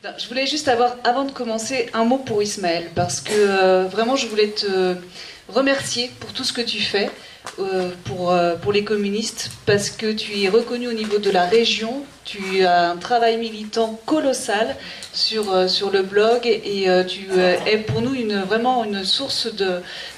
Je voulais juste avoir, avant de commencer, un mot pour Ismaël, parce que vraiment je voulais te remercier pour tout ce que tu fais pour les communistes, parce que tu es reconnu au niveau de la région, tu as un travail militant colossal sur le blog, et tu es pour nous vraiment une source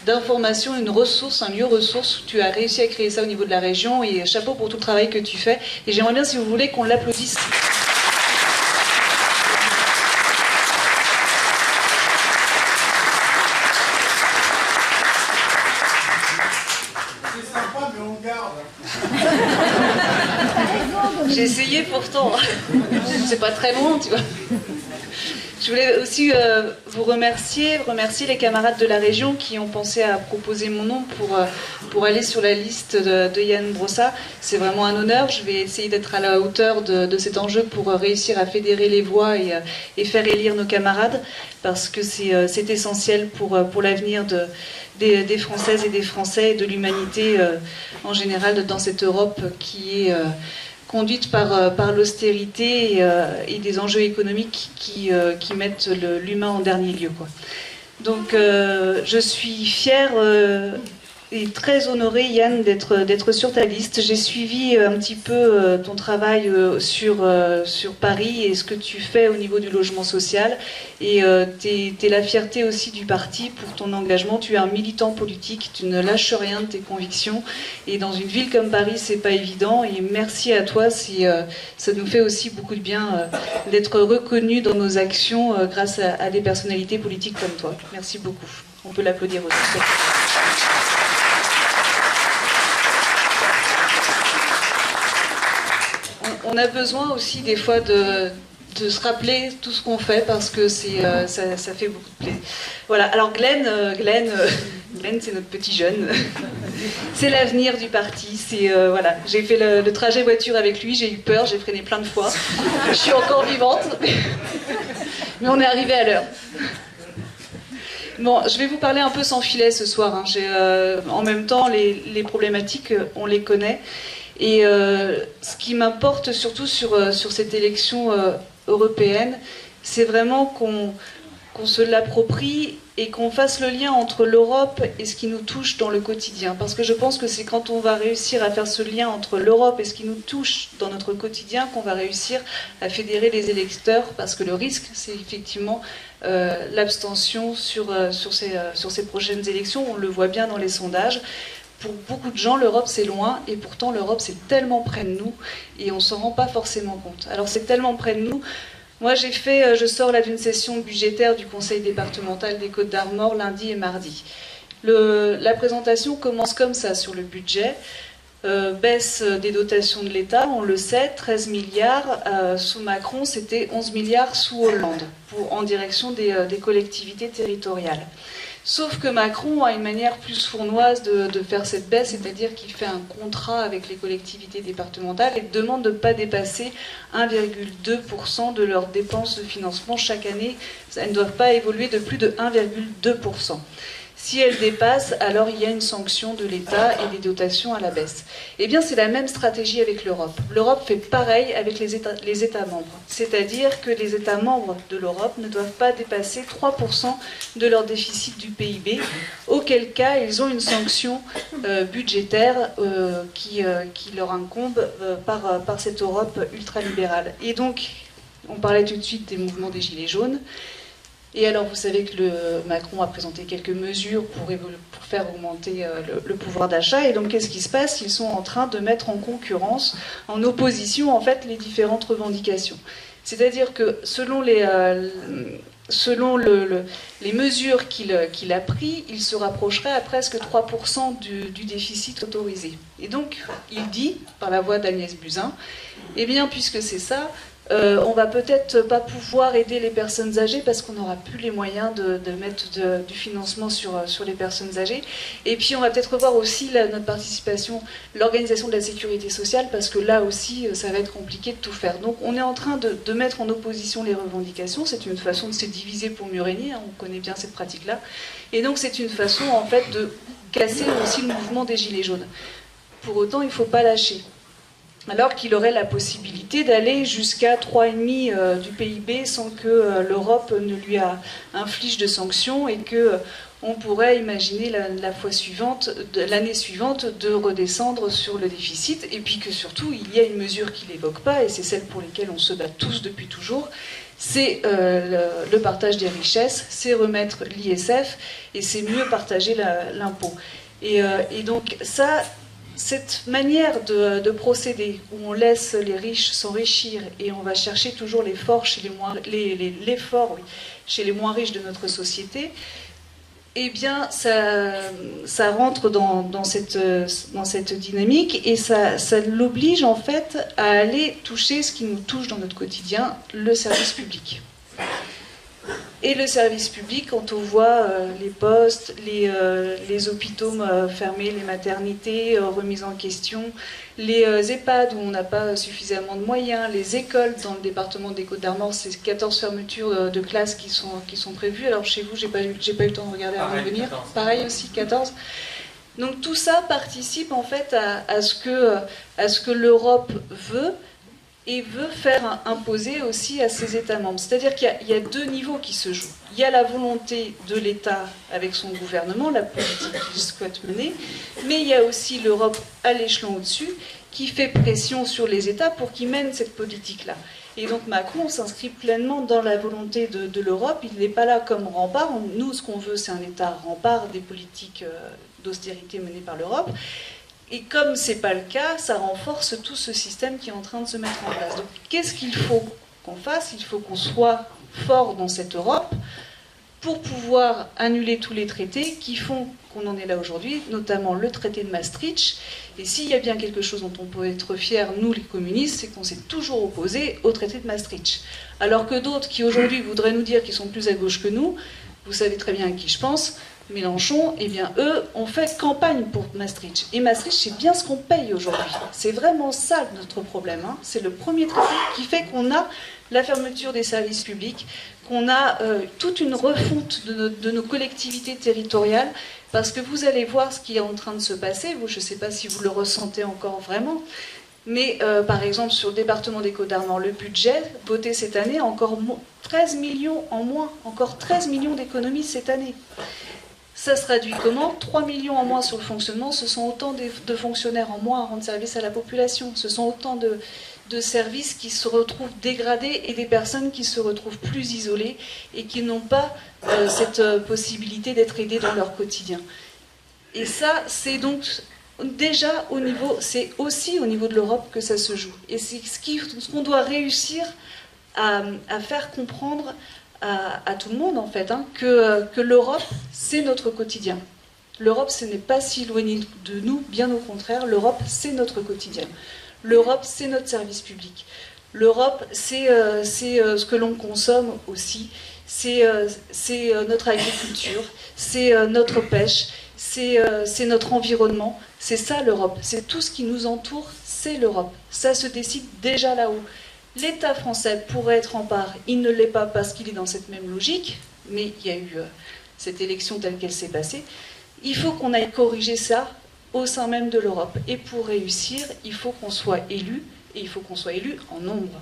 d'information, une ressource, un lieu ressource. Tu as réussi à créer ça au niveau de la région, et chapeau pour tout le travail que tu fais, et j'aimerais bien, si vous voulez, qu'on l'applaudisse. J'ai essayé pourtant, c'est pas très loin, tu vois. Je voulais aussi vous remercier les camarades de la région qui ont pensé à proposer mon nom pour aller sur la liste de Yann Brossa. C'est vraiment un honneur. Je vais essayer d'être à la hauteur de cet enjeu pour réussir à fédérer les voix et faire élire nos camarades, parce que c'est essentiel pour l'avenir des Françaises et des Français et de l'humanité en général dans cette Europe qui est conduite par l'austérité et des enjeux économiques qui mettent l'humain en dernier lieu, quoi. Donc je suis fière et très honorée, Yann, d'être sur ta liste. J'ai suivi un petit peu ton travail sur Paris et ce que tu fais au niveau du logement social. Et t'es la fierté aussi du parti pour ton engagement. Tu es un militant politique, tu ne lâches rien de tes convictions. Et dans une ville comme Paris, c'est pas évident. Et merci à toi, ça nous fait aussi beaucoup de bien d'être reconnus dans nos actions grâce à des personnalités politiques comme toi. Merci beaucoup. On peut l'applaudir aussi. On a besoin aussi des fois de se rappeler tout ce qu'on fait, parce que ça fait beaucoup de plaisir. Voilà, alors Glenn, c'est notre petit jeune. C'est l'avenir du parti. Voilà. J'ai fait le trajet voiture avec lui, j'ai eu peur, j'ai freiné plein de fois. Je suis encore vivante, mais on est arrivé à l'heure. Bon, je vais vous parler un peu sans filet ce soir, hein. En même temps, les problématiques, on les connaît. Et ce qui m'importe surtout sur cette élection européenne, c'est vraiment qu'on se l'approprie et qu'on fasse le lien entre l'Europe et ce qui nous touche dans le quotidien. Parce que je pense que c'est quand on va réussir à faire ce lien entre l'Europe et ce qui nous touche dans notre quotidien qu'on va réussir à fédérer les électeurs, parce que le risque, c'est effectivement l'abstention sur ces prochaines élections. On le voit bien dans les sondages. Pour beaucoup de gens, l'Europe c'est loin, et pourtant l'Europe c'est tellement près de nous, et on ne s'en rend pas forcément compte. Alors c'est tellement près de nous. Moi je sors là d'une session budgétaire du conseil départemental des Côtes-d'Armor lundi et mardi. La présentation commence comme ça sur le budget. Baisse des dotations de l'État, on le sait, 13 milliards. Sous Macron, c'était 11 milliards sous Hollande, en direction des collectivités territoriales. Sauf que Macron a une manière plus sournoise de faire cette baisse, c'est-à-dire qu'il fait un contrat avec les collectivités départementales et demande de ne pas dépasser 1,2% de leurs dépenses de financement chaque année. Elles ne doivent pas évoluer de plus de 1,2%. Si elles dépassent, alors il y a une sanction de l'État et des dotations à la baisse. Eh bien, c'est la même stratégie avec l'Europe. L'Europe fait pareil avec les États membres. C'est-à-dire que les États membres de l'Europe ne doivent pas dépasser 3% de leur déficit du PIB, auquel cas ils ont une sanction budgétaire qui leur incombe par cette Europe ultralibérale. Et donc, on parlait tout de suite des mouvements des Gilets jaunes. Et alors, vous savez que Macron a présenté quelques mesures pour faire augmenter le pouvoir d'achat. Et donc, qu'est-ce qui se passe? Ils sont en train de mettre en concurrence, en opposition, en fait, les différentes revendications. C'est-à-dire que selon les mesures qu'il a prises, il se rapprocherait à presque 3% du déficit autorisé. Et donc, il dit, par la voix d'Agnès Buzyn, eh bien, puisque c'est ça, on va peut-être pas pouvoir aider les personnes âgées parce qu'on n'aura plus les moyens de mettre du financement sur les personnes âgées. Et puis on va peut-être revoir aussi notre participation, l'organisation de la sécurité sociale, parce que là aussi ça va être compliqué de tout faire. Donc on est en train de mettre en opposition les revendications. C'est une façon de se diviser pour mieux régner, hein, on connaît bien cette pratique-là. Et donc c'est une façon en fait de casser aussi le mouvement des Gilets jaunes. Pour autant, il ne faut pas lâcher. alors qu'il aurait la possibilité d'aller jusqu'à 3,5 du PIB sans que l'Europe ne lui inflige de sanctions et que on pourrait imaginer l'année suivante de redescendre sur le déficit, et puis que surtout il y a une mesure qu'il n'évoque pas, et c'est celle pour laquelle on se bat tous depuis toujours, c'est le partage des richesses, c'est remettre l'ISF, et c'est mieux partager l'impôt. Et donc ça, cette manière de procéder, où on laisse les riches s'enrichir et on va chercher toujours l'effort chez chez les moins riches de notre société, eh bien, ça rentre dans cette dynamique et ça l'oblige en fait à aller toucher ce qui nous touche dans notre quotidien, le service public. Et le service public, quand on voit les postes, les hôpitaux fermés, les maternités remises en question, les EHPAD où on n'a pas suffisamment de moyens, les écoles dans le département des Côtes-d'Armor, c'est 14 fermetures de classes qui sont prévues. Alors chez vous, j'ai pas eu le temps de regarder avant de venir. 14. Pareil aussi, 14. Donc tout ça participe en fait à ce que l'Europe veut, et veut faire imposer aussi à ses États membres. C'est-à-dire qu'il y a deux niveaux qui se jouent. Il y a la volonté de l'État avec son gouvernement, la politique qu'il souhaite mener, mais il y a aussi l'Europe à l'échelon au-dessus qui fait pression sur les États pour qu'ils mènent cette politique-là. Et donc Macron s'inscrit pleinement dans la volonté de l'Europe. Il n'est pas là comme rempart. Nous, ce qu'on veut, c'est un État rempart des politiques d'austérité menées par l'Europe. Et comme ce n'est pas le cas, ça renforce tout ce système qui est en train de se mettre en place. Donc qu'est-ce qu'il faut qu'on fasse? Il faut qu'on soit fort dans cette Europe pour pouvoir annuler tous les traités qui font qu'on en est là aujourd'hui, notamment le traité de Maastricht. Et s'il y a bien quelque chose dont on peut être fiers, nous les communistes, c'est qu'on s'est toujours opposés au traité de Maastricht. Alors que d'autres qui aujourd'hui voudraient nous dire qu'ils sont plus à gauche que nous, vous savez très bien à qui je pense, Mélenchon, eh bien eux ont fait campagne pour Maastricht. Et Maastricht, c'est bien ce qu'on paye aujourd'hui. C'est vraiment ça notre problème. Hein. C'est le premier traité qui fait qu'on a la fermeture des services publics, qu'on a toute une refonte de nos collectivités territoriales, parce que vous allez voir ce qui est en train de se passer. Vous, je ne sais pas si vous le ressentez encore vraiment, mais par exemple sur le département des Côtes-d'Armor, le budget voté cette année, encore 13 millions en moins, encore 13 millions d'économies cette année. Ça se traduit comment? 3 millions en moins sur le fonctionnement, ce sont autant de fonctionnaires en moins à rendre service à la population. Ce sont autant de services qui se retrouvent dégradés et des personnes qui se retrouvent plus isolées et qui n'ont pas cette possibilité d'être aidées dans leur quotidien. Et ça, c'est donc déjà au niveau, c'est aussi au niveau de l'Europe que ça se joue. Et c'est ce qu'on doit réussir à faire comprendre à tout le monde, en fait, hein, que l'Europe, c'est notre quotidien. L'Europe, ce n'est pas si éloigné de nous, bien au contraire, l'Europe, c'est notre quotidien. L'Europe, c'est notre service public. L'Europe, c'est ce que l'on consomme aussi, c'est notre agriculture, c'est notre pêche, c'est notre environnement, c'est ça l'Europe, c'est tout ce qui nous entoure, c'est l'Europe. Ça se décide déjà là-haut. L'État français pourrait être en part, il ne l'est pas parce qu'il est dans cette même logique, mais il y a eu cette élection telle qu'elle s'est passée. Il faut qu'on aille corriger ça au sein même de l'Europe. Et pour réussir, il faut qu'on soit élu, et il faut qu'on soit élu en nombre.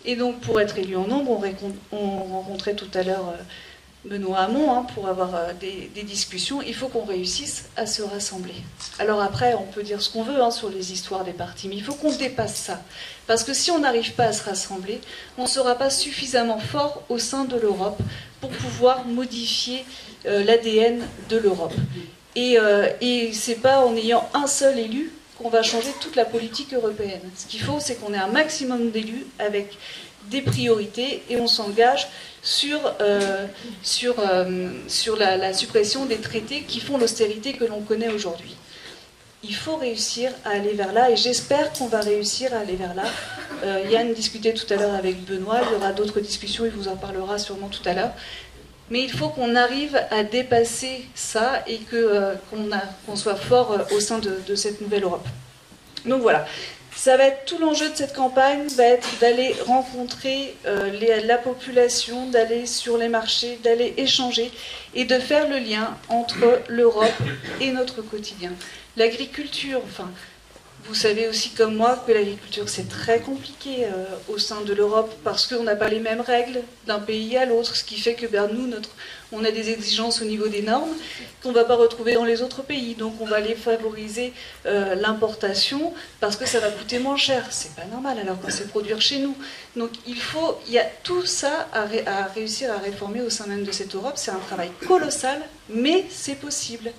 Et donc pour être élu en nombre, on rencontrait tout à l'heure Benoît Hamon, hein, pour avoir des discussions, il faut qu'on réussisse à se rassembler. Alors après, on peut dire ce qu'on veut hein, sur les histoires des partis, mais il faut qu'on dépasse ça. Parce que si on n'arrive pas à se rassembler, on ne sera pas suffisamment fort au sein de l'Europe pour pouvoir modifier l'ADN de l'Europe. Et ce n'est pas en ayant un seul élu qu'on va changer toute la politique européenne. Ce qu'il faut, c'est qu'on ait un maximum d'élus avec des priorités et on s'engage sur la suppression des traités qui font l'austérité que l'on connaît aujourd'hui. Il faut réussir à aller vers là et j'espère qu'on va réussir à aller vers là. Yann discutait tout à l'heure avec Benoît, il y aura d'autres discussions, il vous en parlera sûrement tout à l'heure. Mais il faut qu'on arrive à dépasser ça et qu'on soit fort au sein de cette nouvelle Europe. Donc voilà. Ça va être tout l'enjeu de cette campagne, va être d'aller rencontrer la population, d'aller sur les marchés, d'aller échanger et de faire le lien entre l'Europe et notre quotidien. L'agriculture, enfin, Vous savez aussi comme moi que l'agriculture c'est très compliqué au sein de l'Europe parce qu'on n'a pas les mêmes règles d'un pays à l'autre, ce qui fait que nous, on a des exigences au niveau des normes qu'on ne va pas retrouver dans les autres pays. Donc on va aller favoriser l'importation parce que ça va coûter moins cher. C'est pas normal alors qu'on sait produire chez nous. Donc il y a tout ça à réussir à réformer au sein même de cette Europe. C'est un travail colossal, mais c'est possible.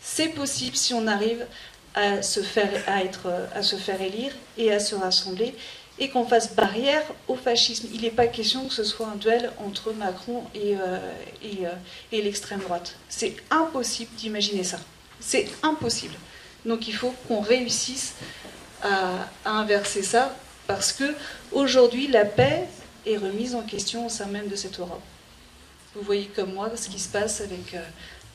C'est possible si on arrive à se faire élire et à se rassembler et qu'on fasse barrière au fascisme. Il n'est pas question que ce soit un duel entre Macron et l'extrême droite. C'est impossible d'imaginer ça. C'est impossible. Donc il faut qu'on réussisse à inverser ça parce que aujourd'hui la paix est remise en question au sein même de cette Europe. Vous voyez comme moi ce qui se passe avec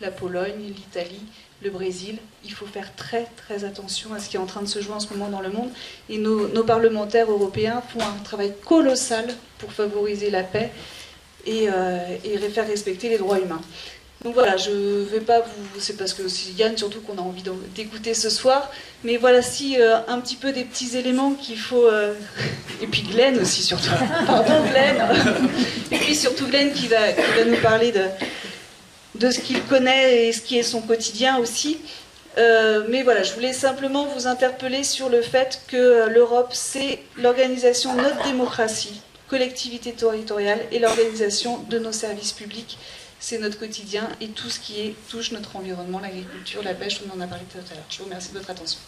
la Pologne, l'Italie, le Brésil. Il faut faire très très attention à ce qui est en train de se jouer en ce moment dans le monde. Et nos parlementaires européens font un travail colossal pour favoriser la paix et faire respecter les droits humains. Donc voilà, je ne vais pas vous... C'est parce que c'est Yann surtout qu'on a envie d'écouter ce soir. Mais voilà, si un petit peu des petits éléments qu'il faut... Et puis Glenn aussi surtout. Pardon Glenn. Et puis surtout Glenn qui va nous parler de ce qu'il connaît et ce qui est son quotidien aussi. Mais voilà, je voulais simplement vous interpeller sur le fait que l'Europe, c'est l'organisation de notre démocratie, collectivité territoriale, et l'organisation de nos services publics. C'est notre quotidien et tout ce qui touche notre environnement, l'agriculture, la pêche, on en a parlé tout à l'heure. Je vous remercie de votre attention.